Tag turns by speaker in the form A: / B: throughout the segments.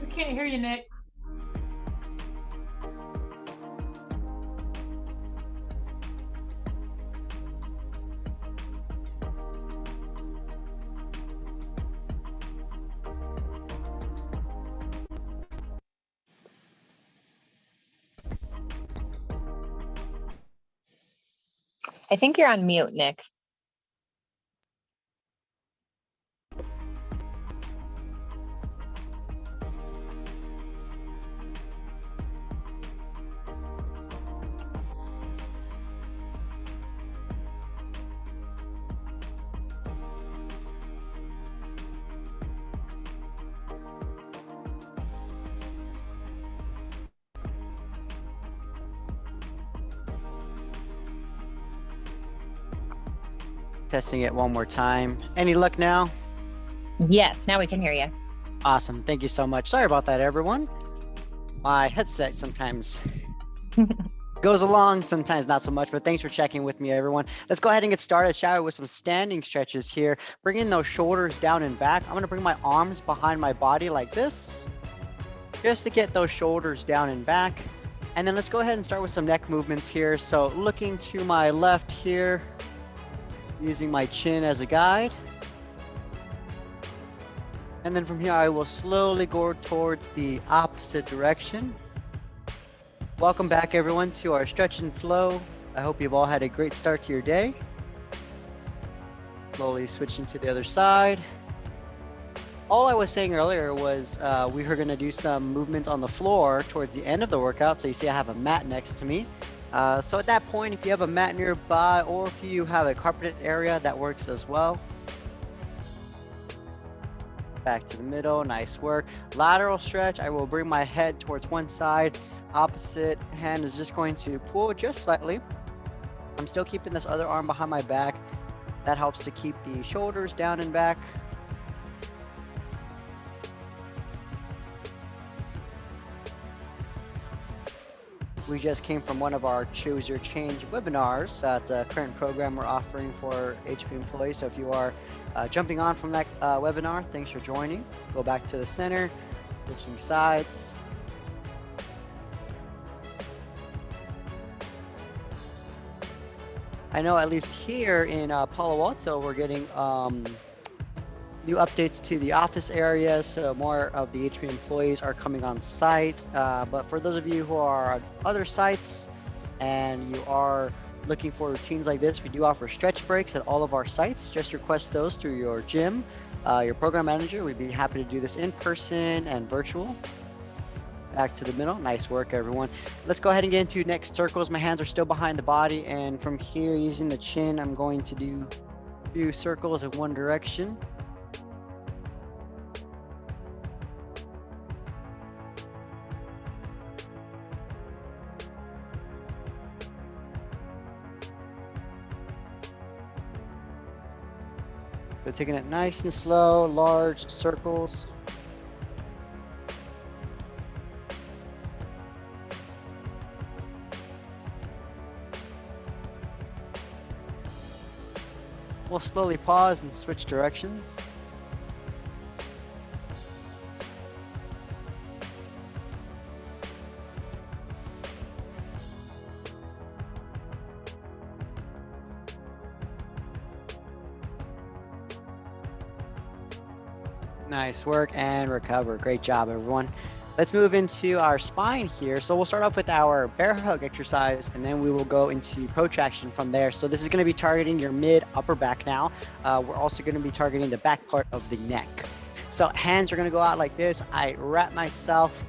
A: can't hear you, Nick.
B: I think you're on mute, Nick.
C: Testing it one more time. Any luck now?
B: Yes, now we can hear you.
C: Awesome. Thank you so much. Sorry about that, everyone. My headset sometimes goes along, sometimes not so much, but thanks for checking with me, everyone. Let's go ahead and get started, shall we, with some standing stretches here. Bringing those shoulders down and back. I'm going to bring my arms behind my body like this, just to get those shoulders down and back. And then let's go ahead and start with some neck movements here. So looking to my left here, using my chin as a guide. And then from here, I will slowly go towards the opposite direction. Welcome back, everyone, to our stretch and flow. I hope you've all had a great start to your day. Slowly switching to the other side. All I was saying earlier was we were gonna do some movements on the floor towards the end of the workout. So you see I have a mat next to me. So at that point, if you have a mat nearby or if you have a carpeted area, that works as well. Back to the middle, nice work. Lateral stretch, I will bring my head towards one side. Opposite hand is just going to pull just slightly. I'm still keeping this other arm behind my back. That helps to keep the shoulders down and back. We just came from one of our Choose Your Change webinars. It's a current program we're offering for HP employees. So if you are jumping on from that webinar, thanks for joining. Go back to the center, switching sides. I know at least here in Palo Alto, we're getting new updates to the office area, so more of the HP employees are coming on site. But for those of you who are on other sites and you are looking for routines like this, we do offer stretch breaks at all of our sites. Just request those through your gym, your program manager. We'd be happy to do this in person and virtual. Back to the middle. Nice work, everyone. Let's go ahead and get into next circles. My hands are still behind the body, and from here, using the chin, I'm going to do a few circles in one direction. So taking it nice and slow, large circles. We'll slowly pause and switch directions. Nice work and recover. Great job, everyone. Let's move into our spine here. So we'll start off with our bear hug exercise, and then we will go into protraction from there. So this is going to be targeting your mid upper back now. We're also going to be targeting the back part of the neck. So hands are going to go out like this. I wrap myself,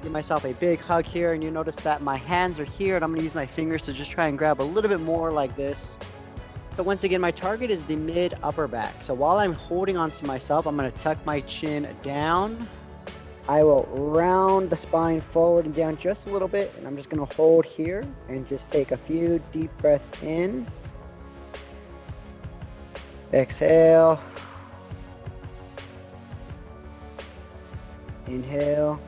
C: give myself a big hug here, and you notice that my hands are here, and I'm going to use my fingers to just try and grab a little bit more like this. So once again, my target is the mid upper back. So while I'm holding onto myself, I'm going to tuck my chin down. I will round the spine forward and down just a little bit, and I'm just going to hold here and just take a few deep breaths in. Exhale. Inhale.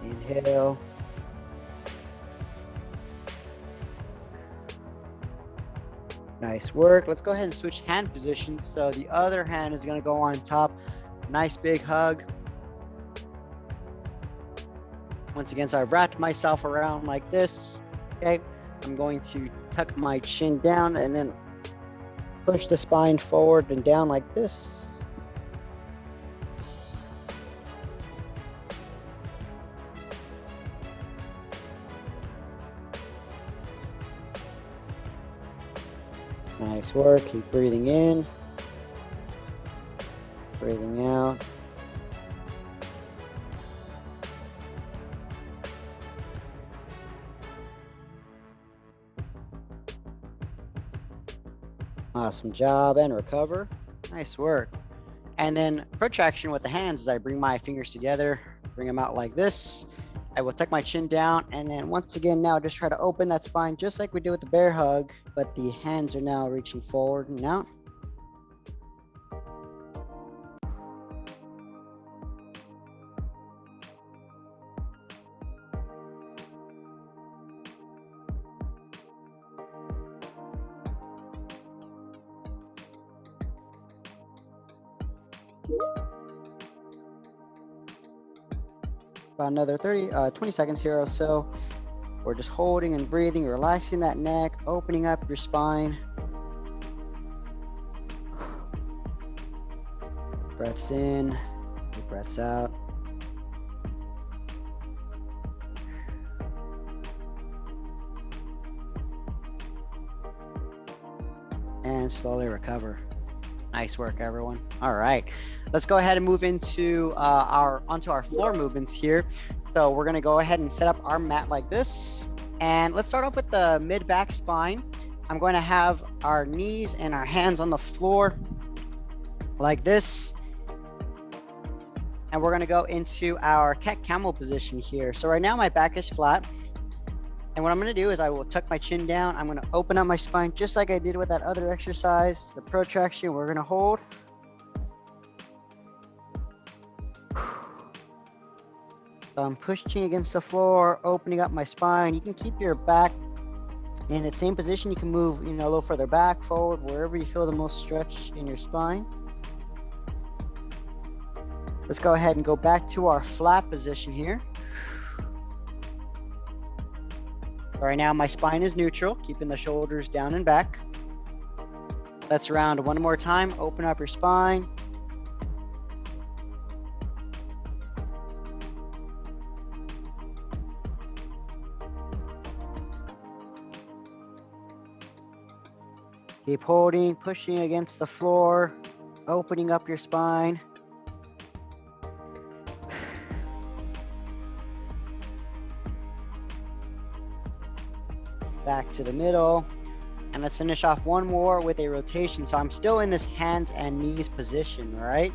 C: Inhale. Nice work. Let's go ahead and switch hand positions. So the other hand is going to go on top. Nice big hug. Once again, so I've wrapped myself around like this. Okay. I'm going to tuck my chin down and then push the spine forward and down like this. Nice work. Keep breathing in, breathing out. Awesome job, and recover. Nice work. And then protraction with the hands as I bring my fingers together, bring them out like this. I will tuck my chin down, and then once again now just try to open that spine just like we did with the bear hug, but the hands are now reaching forward and out. About another 20 seconds here or so. We're just holding and breathing, relaxing that neck, opening up your spine. Breaths in, breaths out. And slowly recover. Nice work, everyone. All right, let's go ahead and move into onto our floor movements here. So we're gonna go ahead and set up our mat like this. And let's start off with the mid-back spine. I'm going to have our knees and our hands on the floor like this. And we're gonna go into our cat camel position here. So right now my back is flat. And what I'm gonna do is I will tuck my chin down. I'm gonna open up my spine just like I did with that other exercise. The protraction, we're gonna hold. So I'm pushing against the floor, opening up my spine. You can keep your back in the same position. You can move, a little further back, forward, wherever you feel the most stretch in your spine. Let's go ahead and go back to our flat position here. Right now, my spine is neutral, keeping the shoulders down and back. Let's round one more time. Open up your spine. Keep holding, pushing against the floor, opening up your spine. Back to the middle. And let's finish off one more with a rotation. So I'm still in this hands and knees position, right?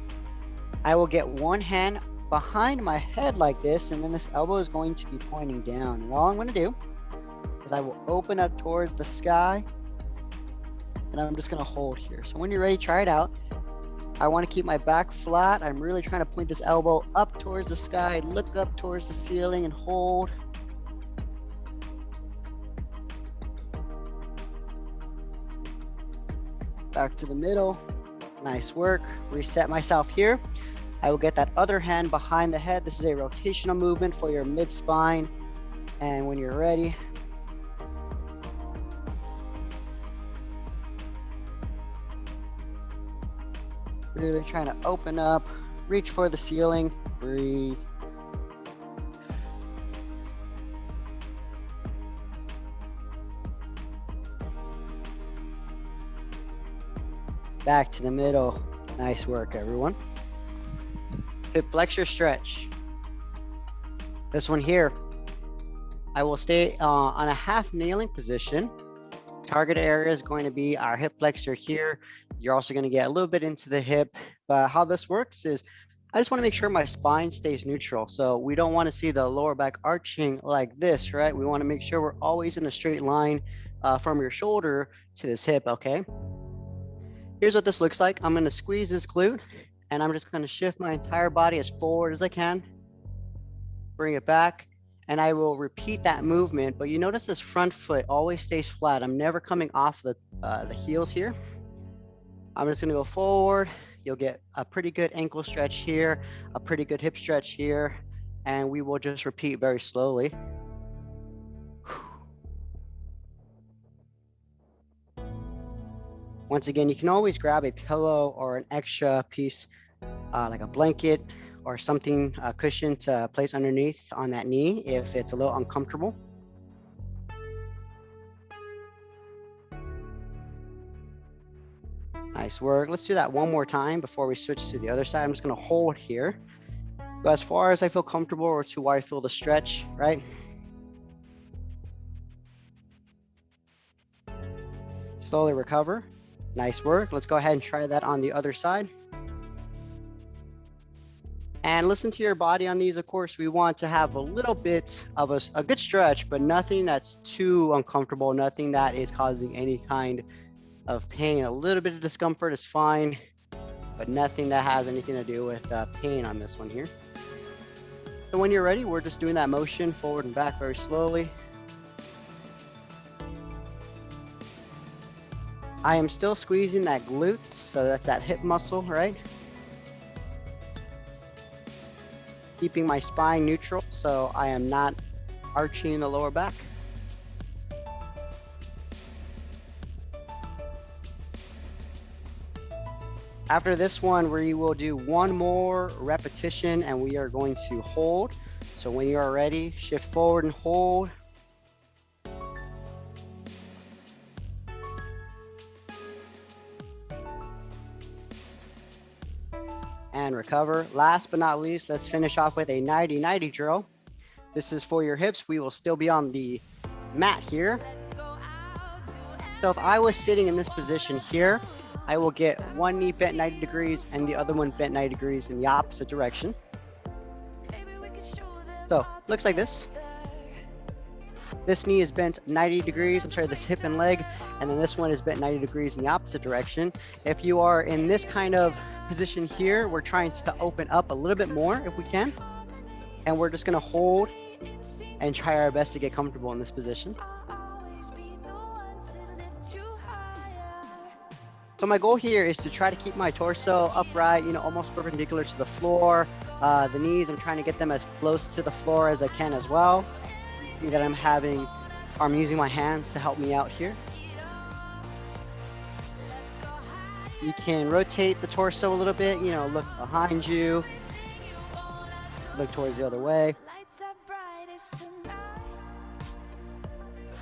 C: I will get one hand behind my head like this, and then this elbow is going to be pointing down. And all I'm going to do is I will open up towards the sky, and I'm just going to hold here. So when you're ready, try it out. I want to keep my back flat. I'm really trying to point this elbow up towards the sky, look up towards the ceiling, and hold. Back to the middle. Nice work. Reset myself here. I will get that other hand behind the head. This is a rotational movement for your mid spine. And when you're ready, really trying to open up, reach for the ceiling, breathe. Back to the middle. Nice work, everyone. Hip flexor stretch. This one here, I will stay on a half kneeling position. Target area is going to be our hip flexor here. You're also going to get a little bit into the hip. But how this works is I just want to make sure my spine stays neutral. So we don't want to see the lower back arching like this, right? We want to make sure we're always in a straight line from your shoulder to this hip, okay? Here's what this looks like. I'm going to squeeze this glute, and I'm just going to shift my entire body as forward as I can. Bring it back. and I will repeat that movement, but you notice this front foot always stays flat. I'm never coming off the heels here. I'm just gonna go forward. You'll get a pretty good ankle stretch here, a pretty good hip stretch here, and we will just repeat very slowly. Once again, you can always grab a pillow or an extra piece like a blanket or something, a cushion to place underneath on that knee if it's a little uncomfortable. Nice work. Let's do that one more time before we switch to the other side. I'm just gonna hold here. Go as far as I feel comfortable or to where I feel the stretch, right? Slowly recover. Nice work. Let's go ahead and try that on the other side. And listen to your body on these. Of course, we want to have a little bit of a good stretch, but nothing that's too uncomfortable, nothing that is causing any kind of pain. A little bit of discomfort is fine, but nothing that has anything to do with pain on this one here. So when you're ready, we're just doing that motion forward and back very slowly. I am still squeezing that glute, so that's that hip muscle, right? Keeping my spine neutral, so I am not arching the lower back. After this one, we will do one more repetition and we are going to hold. So when you are ready, shift forward and hold. And recover. Last but not least, let's finish off with a 90-90 drill. This is for your hips. We will still be on the mat here. So if I was sitting in this position here, I will get one knee bent 90 degrees and the other one bent 90 degrees in the opposite direction. So looks like this. This knee is bent 90 degrees, I'm sorry, this hip and leg, and then this one is bent 90 degrees in the opposite direction. If you are in this kind of position here, we're trying to open up a little bit more if we can. And we're just gonna hold and try our best to get comfortable in this position. So my goal here is to try to keep my torso upright, almost perpendicular to the floor. The knees, I'm trying to get them as close to the floor as I can as well. That I'm using my hands to help me out here. You can rotate the torso a little bit, look behind you, look towards the other way.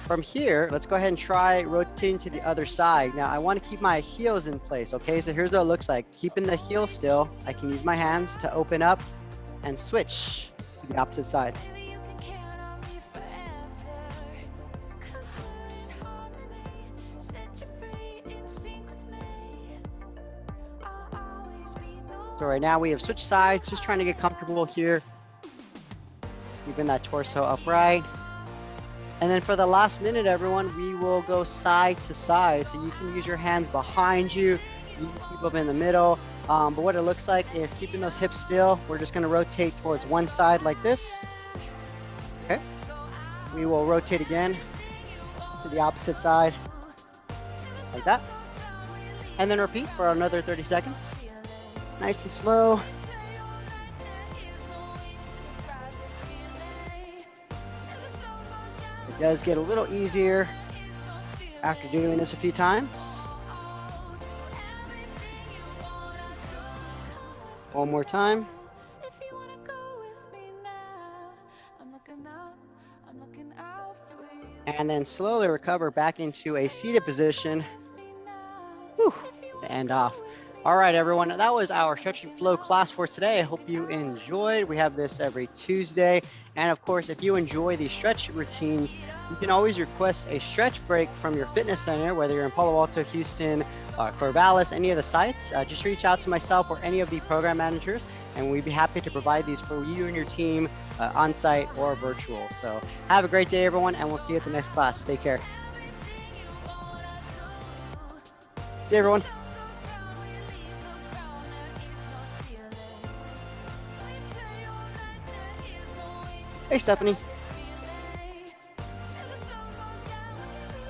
C: From here, let's go ahead and try rotating to the other side. Now I want to keep my heels in place, okay? So here's what it looks like. Keeping the heels still, I can use my hands to open up and switch to the opposite side. So right now we have switched sides, just trying to get comfortable here. Keeping that torso upright. And then for the last minute, everyone, we will go side to side. So you can use your hands behind you. You can keep them in the middle. But what it looks like is keeping those hips still. We're just gonna rotate towards one side like this. Okay. We will rotate again to the opposite side, like that. And then repeat for another 30 seconds. Nice and slow. It does get a little easier after doing this a few times. One more time. And then slowly recover back into a seated position. Whew, to end off. All right, everyone, that was our Stretch and Flow class for today. I hope you enjoyed. We have this every Tuesday. And of course, if you enjoy these stretch routines, you can always request a stretch break from your fitness center, whether you're in Palo Alto, Houston, Corvallis, any of the sites. Just reach out to myself or any of the program managers, and we'd be happy to provide these for you and your team on site or virtual. So have a great day, everyone, and we'll see you at the next class. Take care. See you, everyone. Hey, Stephanie.